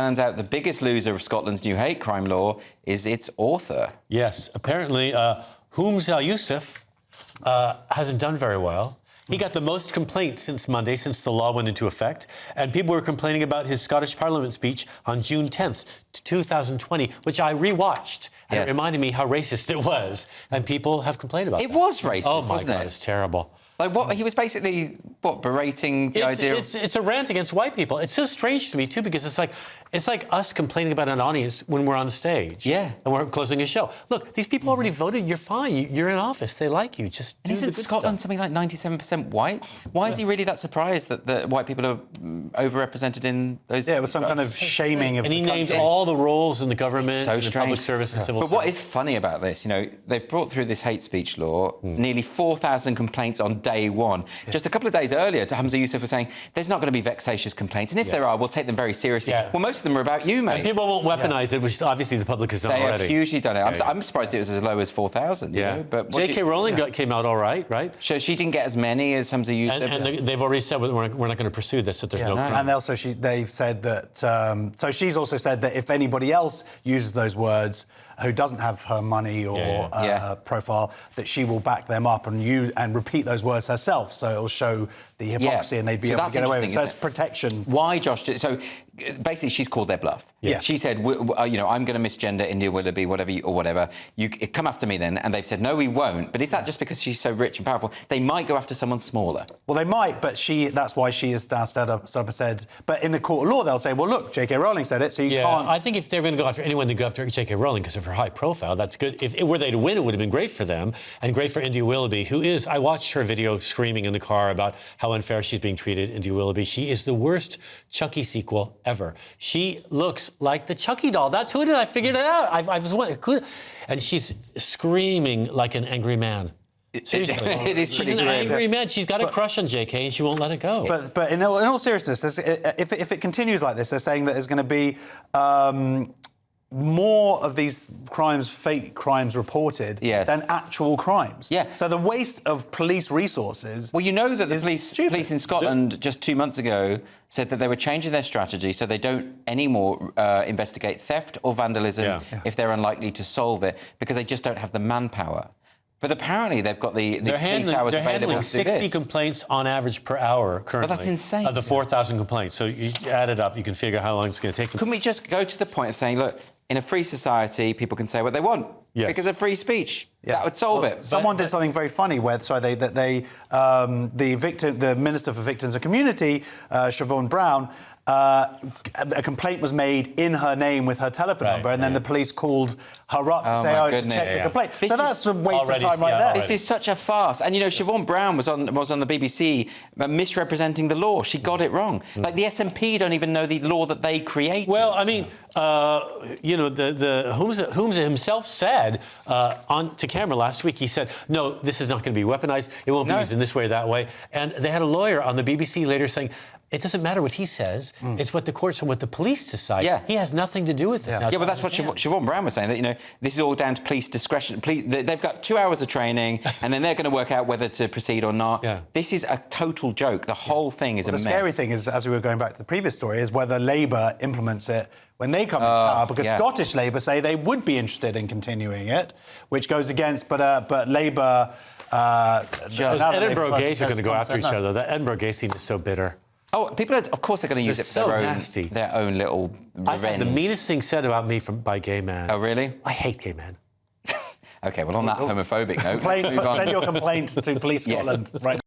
turns out the biggest loser of Scotland's new hate crime law is its author. Yes, apparently Humza Yousaf hasn't done very well. He got the most complaints since Monday, since the law went into effect. And people were complaining about his Scottish Parliament speech on June 10th, 2020, which I rewatched. And It reminded me how racist it was. And people have complained about it. It was racist, oh my wasn't God, it? it's terrible. Like what? He was basically, berating the idea of... It's a rant against white people. It's so strange to me, too, because it's like us complaining about an audience when we're on stage. Yeah. And we're closing a show. Look, these people already voted. You're fine. You're in office. They like you. Just do the good Scotland stuff. something like 97% white? Why is he really that surprised that the white people are overrepresented in those... Yeah, it was some kind of shaming of And he the named country. all the roles in the government, So in the public strange. service and civil But service. what is funny about this, they've brought through this hate speech law, nearly 4,000 complaints on day one. Yeah. Just a couple of days earlier, Humza Yousaf was saying, there's not going to be vexatious complaints, and if there are, we'll take them very seriously. Yeah. Well, most of them are about you, mate. And people won't weaponize it, which obviously the public has done They already. have hugely done it. Yeah, I'm surprised it was as low as 4,000, you know? But J.K. Rowling came out all right? So she didn't get as many as Humza Yousaf? And they've already said we're not going to pursue this, that there's no crime. And also they've said that... so she's also said that if anybody else uses those words who doesn't have her money or profile, that she will back them up and repeat those words herself. So it'll show the hypocrisy and they'd be able to get away with it. So it's protection. Why, Josh? So basically, she's called their bluff. Yeah. She said, I'm going to misgender India Willoughby, whatever. You come after me then. And they've said, no, we won't. But is that just because she's so rich and powerful? They might go after someone smaller. Well, they might, but that's why she has stood up and said... But in the court of law, they'll say, well, look, J.K. Rowling said it, so you can't... I think if they're going to go after anyone, they go after J.K. Rowling because of her high profile. That's good. If were they to win, it would have been great for them and great for India Willoughby, who is... I watched her video screaming in the car about how unfair she's being treated, India Willoughby. She is the worst Chucky sequel ever. She looks like the Chucky doll. That's who it is. I figured it out. I was wondering, and she's screaming like an angry man. Seriously. It is She's pretty an great. angry man. She's got a crush on JK and she won't let it go. But in all seriousness, if it continues like this, they're saying that there's going to be more of these crimes, fake crimes reported than actual crimes. Yeah. So the waste of police resources... Well, you know that the police in Scotland just 2 months ago said that they were changing their strategy so they don't anymore investigate theft or vandalism if they're unlikely to solve it because they just don't have the manpower. But apparently they've got the police hours available to do this. They're handling 60 complaints on average per hour currently. But that's insane. Of the 4,000 complaints. So you add it up, you can figure how long it's going to take them. Couldn't we just go to the point of saying, look, in a free society, people can say what they want because of free speech. Yeah. That would solve it. Someone did something very funny where, the Minister for Victims and Community, Siobhan Brown, a complaint was made in her name with her telephone number, and then the police called her up to say, to check the complaint. So that's a waste of time right there. This is such a farce. And, Siobhan Brown was on the BBC misrepresenting the law. She got it wrong. Like, the SNP don't even know the law that they created. Well, I mean, the Humza himself said to camera last week, he said, no, this is not going to be weaponized. It won't be used in this way or that way. And they had a lawyer on the BBC later saying, it doesn't matter what he says. It's what the courts and what the police decide. Yeah. He has nothing to do with this. Yeah, but that's what Siobhan Brown was saying, that, this is all down to police discretion. They've got 2 hours of training, and then they're going to work out whether to proceed or not. Yeah. This is a total joke. The whole thing is a mess. The scary thing is, as we were going back to the previous story, is whether Labour implements it when they come into power, because Scottish Labour say they would be interested in continuing it, which goes against, but Labour... Edinburgh gays are going to go after each other. That Edinburgh gay scene is so bitter. Oh, people are, of course, they're going to use it for their own little revenge. I've had the meanest thing said about me by gay men. Oh, really? I hate gay men. OK, well, on that homophobic note, send your complaint to Police Scotland right now.